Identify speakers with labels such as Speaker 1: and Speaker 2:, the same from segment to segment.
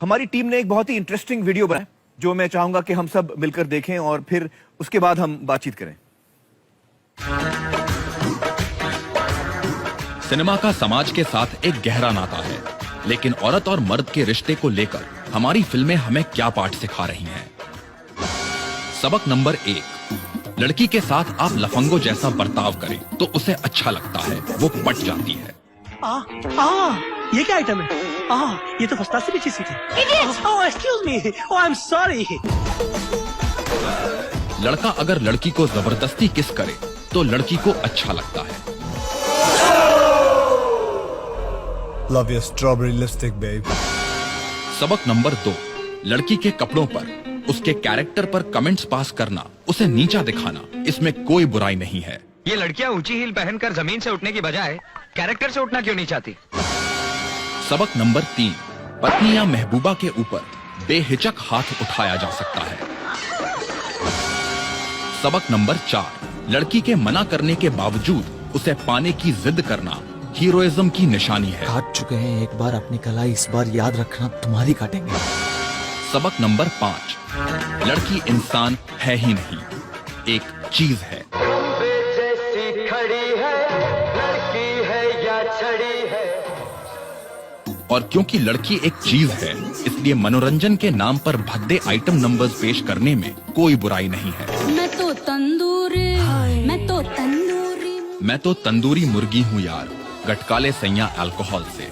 Speaker 1: हमारी टीम ने एक बहुत ही इंटरेस्टिंग वीडियो बनाया जो मैं चाहूंगा कि हम सब मिलकर देखें और फिर उसके बाद हम बातचीत करें।
Speaker 2: सिनेमा का समाज के साथ एक गहरा नाता है, लेकिन औरत और मर्द के रिश्ते को लेकर हमारी फिल्में हमें क्या पाठ सिखा रही हैं? सबक नंबर 1, लड़की के साथ आप लफंगों जैसा बर्ताव करें तो उसे अच्छा लगता है, वो पट जाती है।
Speaker 3: ये क्या आइटम है? ये तो फर्स्ट क्लास से भी अच्छी सीट है। Excuse me, I am sorry.
Speaker 2: लड़का अगर लड़की को जबरदस्ती किस करे तो लड़की को अच्छा लगता है।
Speaker 4: Love your strawberry lipstick, babe.
Speaker 2: सबक नंबर 2, लड़की के कपड़ों पर, उसके कैरेक्टर पर कमेंट्स पास करना, उसे नीचा दिखाना, इसमें कोई बुराई नहीं है।
Speaker 5: ये लड़कियां ऊंची हील पहनकर जमीन से उठने की बजाय कैरेक्टर से उठना क्यों नहीं चाहती?
Speaker 2: सबक नंबर 3, पत्नी या महबूबा के ऊपर बेहिचक हाथ उठाया जा सकता है। सबक नंबर 4, लड़की के मना करने के बावजूद उसे पाने की जिद करना हीरोइज्म की निशानी है।
Speaker 6: काट चुके हैं एक बार अपनी कलाई, इस बार याद रखना तुम्हारी काटेंगे।
Speaker 2: सबक नंबर 5, लड़की इंसान है ही नहीं, एक चीज है। और क्योंकि लड़की एक चीज है, इसलिए मनोरंजन के नाम पर भद्दे आइटम नंबर्स पेश करने में कोई बुराई नहीं है। मैं तो तंदूरी मुर्गी हूँ यार, गटकाले सैया अल्कोहल से।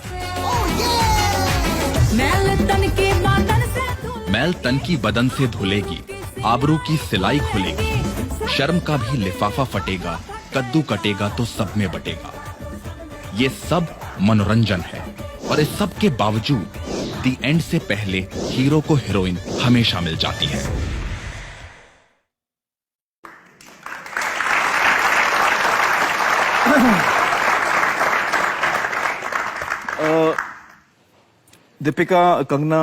Speaker 2: मैल तन की बदन से धुलेगी, आबरू की सिलाई खुलेगी, शर्म का भी लिफाफा फटेगा, कद्दू कटेगा तो सब में बटेगा। ये सब मनोरंजन है और इस सब के बावजूद दी एंड से पहले हीरो को हीरोइन हमेशा मिल जाती है।
Speaker 1: दीपिका, कंगना,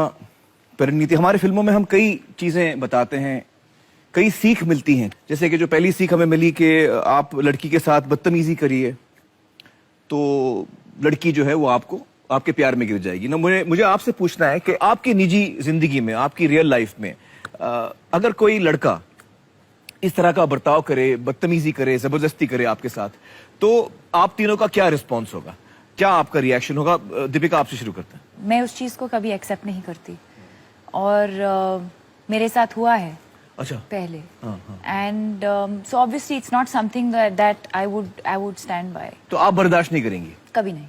Speaker 1: परिणीति, हमारे फिल्मों में हम कई चीजें बताते हैं, कई सीख मिलती हैं। जैसे कि जो पहली सीख हमें मिली कि आप लड़की के साथ बदतमीजी करिए तो लड़की जो है वो आपके प्यार में गिर जाएगी ना। मुझे आपसे पूछना है कि आपकी निजी जिंदगी में, आपकी रियल लाइफ में अगर कोई लड़का इस तरह का बर्ताव करे, बदतमीजी करे, जबरदस्ती करे आपके साथ, तो आप तीनों का क्या रिस्पॉन्स होगा, क्या आपका रिएक्शन होगा? दीपिका, आपसे शुरू करते हैं।
Speaker 7: मैं उस चीज को कभी एक्सेप्ट नहीं करती और मेरे साथ हुआ है
Speaker 1: अच्छा
Speaker 7: पहले, and so obviously it's not something that I would stand by.
Speaker 1: तो आप बर्दाश्त नहीं करेंगी?
Speaker 7: कभी नहीं।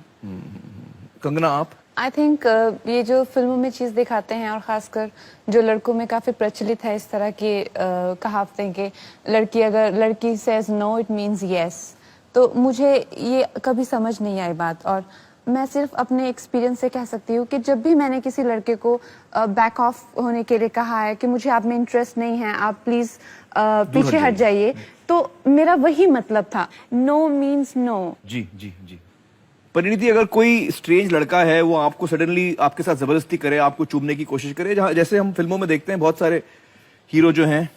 Speaker 1: कंगना, आप?
Speaker 8: आई थिंक ये जो फिल्मों में चीज दिखाते हैं और खासकर जो लड़कों में काफी प्रचलित है इस तरह की कहावतें कि लड़की says no it means yes, तो मुझे ये कभी समझ नहीं आई बात। और मैं सिर्फ अपने एक्सपीरियंस से कह सकती हूँ कि जब भी मैंने किसी लड़के को बैक ऑफ होने के लिए कहा है कि मुझे आप में इंटरेस्ट नहीं है, आप प्लीज पीछे हट जाइए, तो मेरा वही मतलब था, नो मीन्स नो।
Speaker 1: जी जी जी। परिणीति, अगर कोई स्ट्रेंज लड़का है, वो आपको सडनली आपके साथ जबरदस्ती करे, आपको चूमने की कोशिश करे, जैसे हम फिल्मों में देखते हैं बहुत सारे हीरो जो हैं,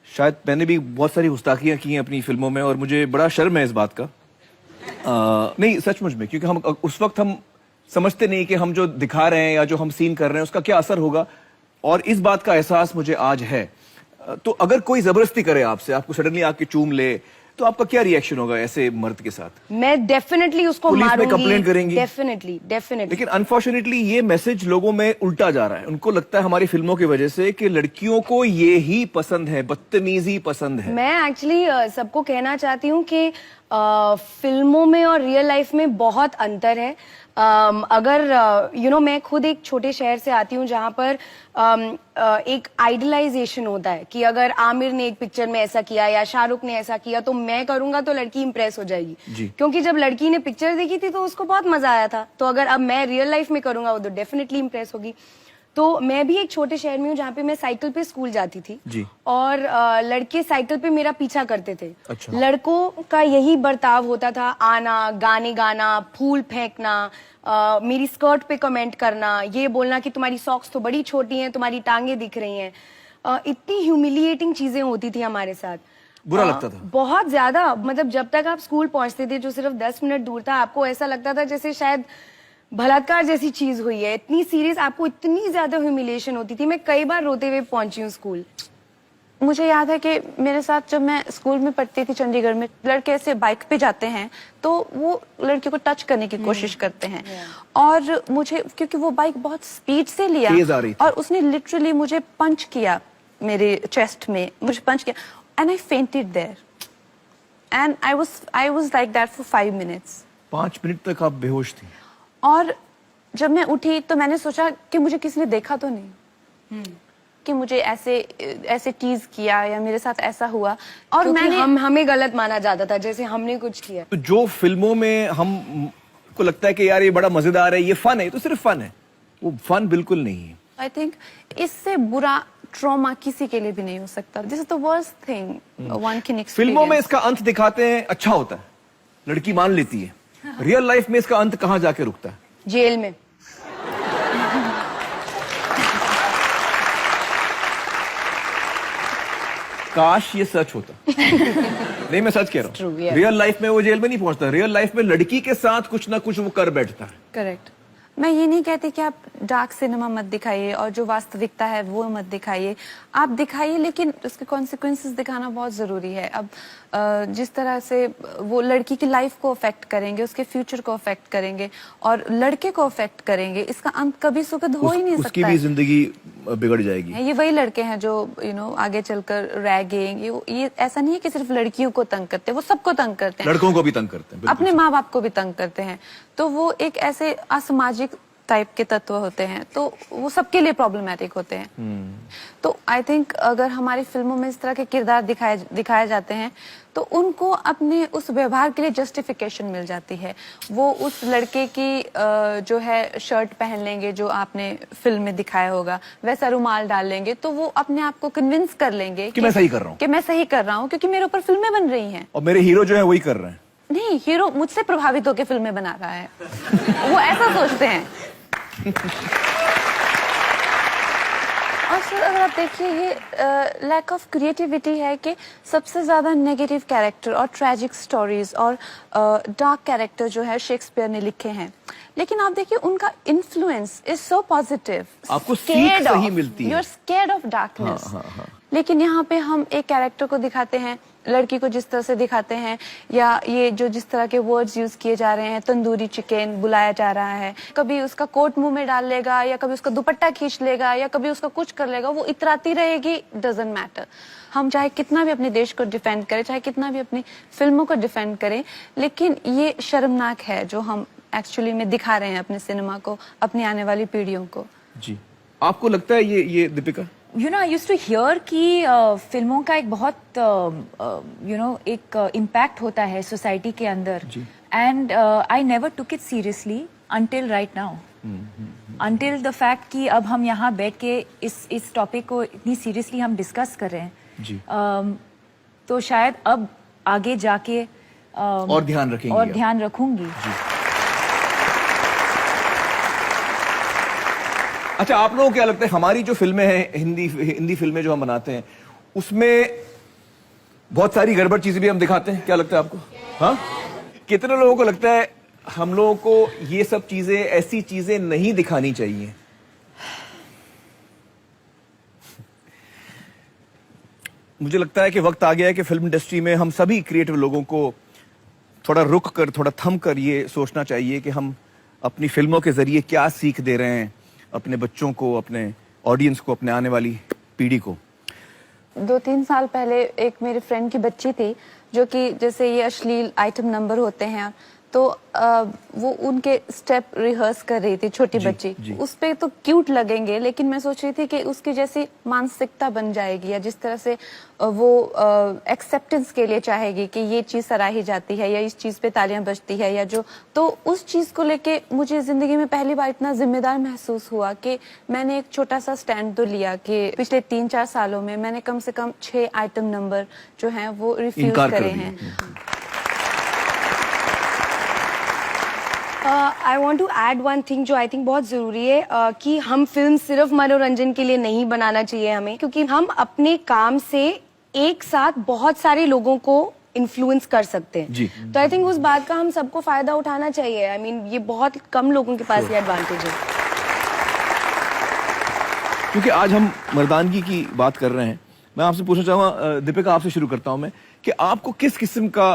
Speaker 1: शायद मैंने भी बहुत सारी गुस्ताखियां की हैं अपनी फिल्मों में और मुझे बड़ा शर्म है इस बात का। नहीं, सचमुच में, क्योंकि हम उस वक्त हम समझते नहीं कि हम जो दिखा रहे हैं या जो हम सीन कर रहे हैं उसका क्या असर होगा, और इस बात का एहसास मुझे आज है। तो अगर कोई जबरदस्ती करे आपसे, आपको सडनली आके चूम ले, तो आपका क्या रिएक्शन होगा ऐसे मर्द के साथ?
Speaker 8: मैं डेफिनेटली उसको
Speaker 1: पुलिस
Speaker 8: मारूंगी,
Speaker 1: में कंप्लेंट करेंगी?
Speaker 8: डेफिनेटली।
Speaker 1: लेकिन अनफॉर्चुनेटली ये मैसेज लोगों में उल्टा जा रहा है। उनको लगता है हमारी फिल्मों की वजह से कि लड़कियों को ये ही पसंद है, बदतमीजी पसंद है।
Speaker 8: मैं एक्चुअली सबको कहना चाहती हूँ कि फिल्मों में और रियल लाइफ में बहुत अंतर है। अगर मैं खुद एक छोटे शहर से आती हूँ जहाँ पर एक आइडलाइजेशन होता है कि अगर आमिर ने एक पिक्चर में ऐसा किया या शाहरुख ने ऐसा किया तो मैं करूंगा तो लड़की इंप्रेस हो जाएगी, क्योंकि जब लड़की ने पिक्चर देखी थी तो उसको बहुत मजा आया था, तो अगर अब मैं रियल लाइफ में करूंगा वो तो डेफिनेटली इंप्रेस होगी। तो मैं भी एक छोटे शहर में हूँ जहाँ पे मैं साइकिल पे स्कूल जाती थी
Speaker 1: जी।
Speaker 8: और लड़के साइकिल पे मेरा पीछा करते थे।
Speaker 1: अच्छा।
Speaker 8: लड़कों का यही बर्ताव होता था, आना, गाने गाना, फूल फेंकना, मेरी स्कर्ट पे कमेंट करना, ये बोलना कि तुम्हारी सॉक्स तो बड़ी छोटी हैं, तुम्हारी टांगे दिख रही हैं। इतनी ह्यूमिलिएटिंग चीजें होती थी हमारे साथ।
Speaker 1: बुरा लगता था
Speaker 8: बहुत ज्यादा। मतलब जब तक आप स्कूल पहुंचते थे जो सिर्फ 10 मिनट दूर था, आपको ऐसा लगता था जैसे शायद बलात्कार जैसी चीज हुई है, इतनी सीरियस, आपको इतनी ज्यादा ह्यूमिलिएशन होती थी। मैं कई बार रोते हुए पहुंची हूँ स्कूल।
Speaker 9: मुझे याद है कि मेरे साथ जब मैं स्कूल में पढ़ती थी चंडीगढ़ में, लड़के ऐसे बाइक पे जाते हैं तो वो लड़की को टच करने की कोशिश करते हैं और मुझे, क्योंकि वो बाइक बहुत स्पीड से
Speaker 1: तेज आ
Speaker 9: लिया
Speaker 1: रही थी।
Speaker 9: और उसने लिटरली मुझे पंच किया, मेरे चेस्ट में मुझे पंच किया and I fainted there and I was like that for 5 minutes.
Speaker 1: 5 minute तक आप बेहोश थी।
Speaker 9: और जब मैं उठी तो मैंने सोचा कि मुझे किसी ने देखा तो नहीं कि मुझे ऐसे टीज किया या मेरे साथ ऐसा हुआ। और
Speaker 8: क्योंकि हमें गलत माना जाता था, जैसे हमने कुछ किया।
Speaker 1: तो जो फिल्मों में हम को लगता है कि यार ये बड़ा मजेदार है, ये फन है, ये तो सिर्फ फन है, वो फन बिल्कुल नहीं है।
Speaker 9: आई थिंक इससे बुरा ट्रॉमा किसी के लिए भी नहीं हो सकता। This is the worst thing one can experience.
Speaker 1: फिल्मों में इसका अंत दिखाते हैं, अच्छा होता है, लड़की मान लेती है। रियल लाइफ में इसका अंत कहाँ जाके रुकता है?
Speaker 8: जेल में।
Speaker 1: काश ये सच होता। नहीं, मैं सच कह रहा हूँ।
Speaker 8: yeah.
Speaker 1: रियल लाइफ में वो जेल में नहीं पहुंचता, रियल लाइफ में लड़की के साथ कुछ ना कुछ वो कर बैठता है।
Speaker 9: करेक्ट। मैं ये नहीं कहती कि आप डार्क सिनेमा मत दिखाइए और जो वास्तविकता है वो मत दिखाइए, आप दिखाइए, लेकिन उसके कॉन्सिक्वेंसेस दिखाना बहुत जरूरी है। अब जिस तरह से वो लड़की की लाइफ को अफेक्ट करेंगे, उसके फ्यूचर को अफेक्ट करेंगे और लड़के को अफेक्ट करेंगे, इसका अंत कभी सुखद हो ही नहीं सकता।
Speaker 1: उसकी भी जिंदगी बिगड़ जाएगी।
Speaker 9: ये वही लड़के हैं जो आगे चलकर रैगिंग, ये ऐसा नहीं है कि सिर्फ लड़कियों को तंग करते हैं, वो सबको तंग करते हैं,
Speaker 1: लड़कों को भी तंग करते हैं,
Speaker 9: अपने माँ बाप को भी तंग करते हैं। तो वो एक ऐसे असामाजिक टाइप के तत्व होते हैं, तो वो सबके लिए प्रॉब्लमैटिक होते हैं। तो आई थिंक अगर हमारी फिल्मों में इस तरह के किरदार दिखाए जाते हैं तो उनको अपने उस व्यवहार के लिए जस्टिफिकेशन मिल जाती है। वो उस लड़के की जो है शर्ट पहन लेंगे जो आपने फिल्म में दिखाया होगा, वैसा रुमाल डाल लेंगे, तो वो अपने आप को कन्विंस कर लेंगे
Speaker 1: कि मैं सही कर रहा हूँ,
Speaker 9: कि मैं सही कर रहा हूँ, क्योंकि मेरे ऊपर फिल्में बन रही हैं
Speaker 1: और मेरे हीरो जो है वही कर रहे हैं।
Speaker 9: नहीं, हीरो मुझसे प्रभावित होकर फिल्में बना रहा है। वो ऐसा सोचते हैं। और सर अगर आप देखिए, ये लैक ऑफ क्रिएटिविटी है कि सबसे ज्यादा नेगेटिव कैरेक्टर और ट्रेजिक स्टोरीज और डार्क कैरेक्टर जो है शेक्सपियर ने लिखे हैं, लेकिन आप देखिए उनका इन्फ्लुएंस इज सो पॉजिटिव।
Speaker 1: आपको सीख सही मिलती है।
Speaker 9: You are scared of darkness. लेकिन यहाँ पे हम एक कैरेक्टर को दिखाते हैं, लड़की को जिस तरह से दिखाते हैं, या ये जो जिस तरह के वर्ड्स यूज किए जा रहे हैं, तंदूरी चिकन बुलाया जा रहा है, कभी उसका कोट मुंह में डाल लेगा या कभी उसका दुपट्टा खींच लेगा या कभी उसका कुछ कर लेगा, वो इतराती रहेगी, डजंट मैटर। हम चाहे कितना भी अपने देश को डिफेंड करें, चाहे कितना भी अपनी फिल्मों को डिफेंड करें, लेकिन ये शर्मनाक है जो हम एक्चुअली में दिखा रहे हैं अपने सिनेमा को, अपनी आने वाली पीढ़ियों को।
Speaker 1: जी, आपको लगता है ये Deepika?
Speaker 7: I used to hear कि फिल्मों का एक बहुत एक इम्पैक्ट होता है सोसाइटी के अंदर, and I never took it seriously until right now, until the fact कि अब हम यहाँ बैठ के इस टॉपिक को इतनी सीरियसली हम डिस्कस कर रहे हैं
Speaker 1: जी।
Speaker 7: तो शायद अब आगे जाके
Speaker 1: और ध्यान रखेंगे,
Speaker 7: और ध्यान रखूंगी।
Speaker 1: अच्छा, आप लोगों को क्या लगता है, हमारी जो फिल्में हैं, हिंदी फिल्में जो हम बनाते हैं, उसमें बहुत सारी गड़बड़ चीजें भी हम दिखाते हैं, क्या लगता है आपको? हाँ, कितने लोगों को लगता है हम लोगों को ये सब चीजें, ऐसी चीजें नहीं दिखानी चाहिए? मुझे लगता है कि वक्त आ गया है कि फिल्म इंडस्ट्री में हम सभी क्रिएटिव लोगों को थोड़ा रुक कर, थोड़ा थम कर ये सोचना चाहिए कि हम अपनी फिल्मों के जरिए क्या सीख दे रहे हैं अपने बच्चों को, अपने ऑडियंस को, अपने आने वाली पीढ़ी को।
Speaker 9: 2-3 साल पहले एक मेरे फ्रेंड की बच्ची थी जो कि जैसे ये अश्लील आइटम नंबर होते हैं, तो वो उनके स्टेप रिहर्स कर रही थी, छोटी बच्ची। उस पे तो क्यूट लगेंगे, लेकिन मैं सोच रही थी कि उसकी जैसी मानसिकता बन जाएगी, या जिस तरह से वो एक्सेप्टेंस के लिए चाहेगी कि ये चीज सराही जाती है या इस चीज पे तालियां बजती है, या जो, तो उस चीज को लेके मुझे जिंदगी में पहली बार इतना जिम्मेदार महसूस हुआ कि मैंने एक छोटा सा स्टैंड तो लिया कि पिछले 3-4 सालों में मैंने कम से कम 6 आइटम नंबर जो हैं वो रिफ्यूज करे हैं।
Speaker 8: I want to add one thing जो आई थिंक बहुत जरूरी है, कि हम फिल्म सिर्फ मनोरंजन के लिए नहीं बनाना चाहिए हमें, क्योंकि हम अपने काम से एक साथ बहुत सारे लोगों को इन्फ्लुएंस कर सकते हैं।
Speaker 1: जी।
Speaker 8: तो आई थिंक उस बात का हम सबको फायदा उठाना चाहिए। आई मीन ये बहुत कम लोगों के पास ये एडवांटेज है।
Speaker 1: क्योंकि आज हम मर्दानगी की बात कर रहे हैं, मैं आपसे पूछना चाहूंगा, दीपिका आपसे शुरू करता हूं मैं, कि आपको किस किस्म का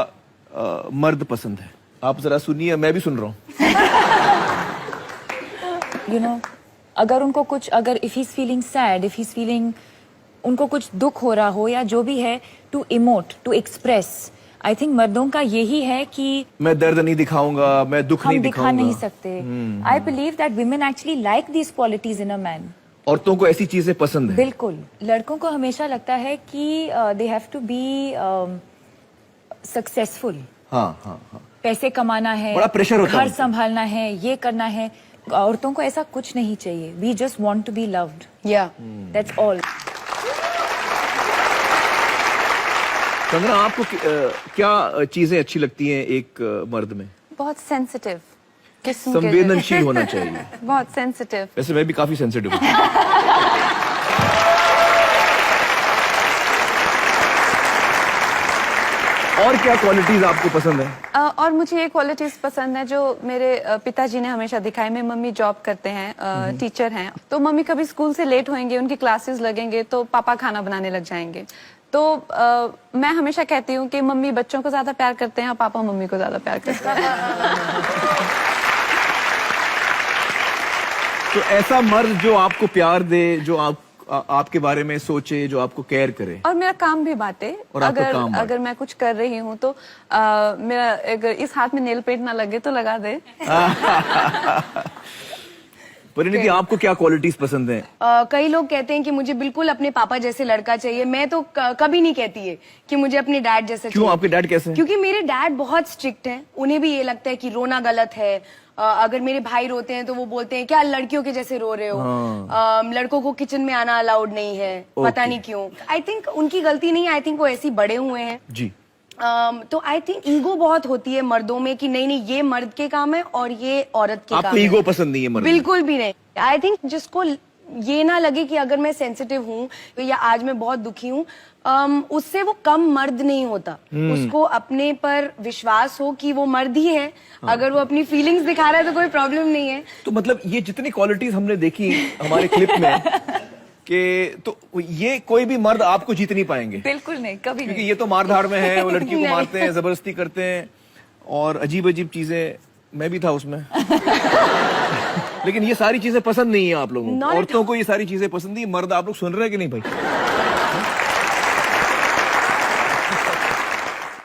Speaker 1: मर्द पसंद है? आप जरा सुनिए, मैं भी सुन रहा हूं।
Speaker 7: यू नो, अगर उनको कुछ, अगर if he is feeling sad, if he is feeling, उनको कुछ दुख हो रहा हो या जो भी है, to emote, to express, I think मर्दों का यही है कि
Speaker 1: मैं दर्द नहीं दिखाऊंगा, मैं दुख नहीं
Speaker 7: हम दिखा
Speaker 1: दिखाऊंगा।
Speaker 7: नहीं सकते। I believe that women actually like these qualities in a man.
Speaker 1: औरतों को ऐसी चीजें पसंद है।
Speaker 7: बिल्कुल, लड़कों को हमेशा लगता है कि they have to be successful,
Speaker 1: हाँ हाँ हाँ।
Speaker 7: पैसे कमाना है,
Speaker 1: बड़ा प्रेशर होता है
Speaker 7: घर
Speaker 1: उनको।
Speaker 7: संभालना है, ये करना है। औरतों को ऐसा कुछ नहीं चाहिए। We just want to be loved,
Speaker 8: या
Speaker 7: दैट्स ऑल।
Speaker 1: कंगना, आपको क्या चीजें अच्छी लगती हैं एक मर्द में?
Speaker 9: बहुत सेंसिटिव किस्म के,
Speaker 1: संवेदनशील होना चाहिए।
Speaker 9: बहुत सेंसिटिव।
Speaker 1: वैसे मैं भी काफी सेंसिटिव हूँ। और क्या क्वालिटीज आपको पसंद है?
Speaker 9: और मुझे ये क्वालिटीज पसंद है जो मेरे पिताजी ने हमेशा दिखाई। मेरी मम्मी जॉब करते हैं, टीचर हैं, तो मम्मी कभी स्कूल से लेट होंगे, उनकी क्लासेस लगेंगे तो पापा खाना बनाने लग जाएंगे। तो मैं हमेशा कहती हूँ कि मम्मी बच्चों को ज्यादा प्यार करते हैं और पापा मम्मी को ज्यादा प्यार करते हैं।
Speaker 1: तो ऐसा मर्द जो आपको प्यार दे, जो आपके बारे में सोचे, जो आपको केयर करे,
Speaker 9: और मेरा काम भी बांटे।
Speaker 1: और आपका
Speaker 9: अगर
Speaker 1: काम बांटे।
Speaker 9: अगर मैं कुछ कर रही हूँ तो मेरा, अगर इस हाथ में नेल पेंट ना लगे तो लगा दे।
Speaker 1: परिणीति, आपको क्या क्वालिटीज पसंद है?
Speaker 8: कई लोग कहते हैं कि मुझे बिल्कुल अपने पापा जैसे लड़का चाहिए। मैं तो कभी नहीं कहती है कि मुझे अपने डैड जैसे
Speaker 1: क्यों?
Speaker 8: चाहिए।
Speaker 1: आपके डैड कैसे हैं?
Speaker 8: क्योंकि मेरे डैड बहुत स्ट्रिक्ट हैं। उन्हें भी ये लगता है कि रोना गलत है। अगर मेरे भाई रोते हैं तो वो बोलते हैं क्या लड़कियों के जैसे रो रहे हो, लड़कों को किचन में आना अलाउड नहीं है। पता नहीं क्यों। आई थिंक उनकी गलती नहीं है, आई थिंक वो ऐसे बड़े हुए हैं
Speaker 1: जी।
Speaker 8: तो आई थिंक ईगो बहुत होती है मर्दों में कि नहीं नहीं ये मर्द के काम है और ये औरत के काम
Speaker 1: आपको
Speaker 8: है।
Speaker 1: ईगो पसंद नहीं है मर्द में?
Speaker 8: बिल्कुल भी नहीं। आई थिंक जिसको ये ना लगे कि अगर मैं सेंसिटिव हूँ या आज मैं बहुत दुखी हूँ, उससे वो कम मर्द नहीं होता। उसको अपने पर विश्वास हो कि वो मर्द ही है। अगर वो अपनी फीलिंग्स दिखा रहा है तो कोई प्रॉब्लम नहीं है।
Speaker 1: तो मतलब ये जितनी क्वालिटीज हमने देखी हमारे क्लिप में, कि तो ये कोई भी मर्द आपको जीत नहीं पाएंगे।
Speaker 7: बिल्कुल नहीं, कभी
Speaker 1: क्योंकि
Speaker 7: नहीं।
Speaker 1: ये तो मारधाड़ में है, वो लड़कियों को
Speaker 8: नहीं।
Speaker 1: मारते हैं, जबरदस्ती करते हैं और अजीब अजीब चीजें। मैं भी था उसमें। लेकिन ये सारी चीजें पसंद नहीं है आप लोगों को।
Speaker 8: Not at
Speaker 1: औरतों को ये सारी चीजें पसंद नहीं। मर्द आप लोग सुन रहे हैं कि नहीं भाई?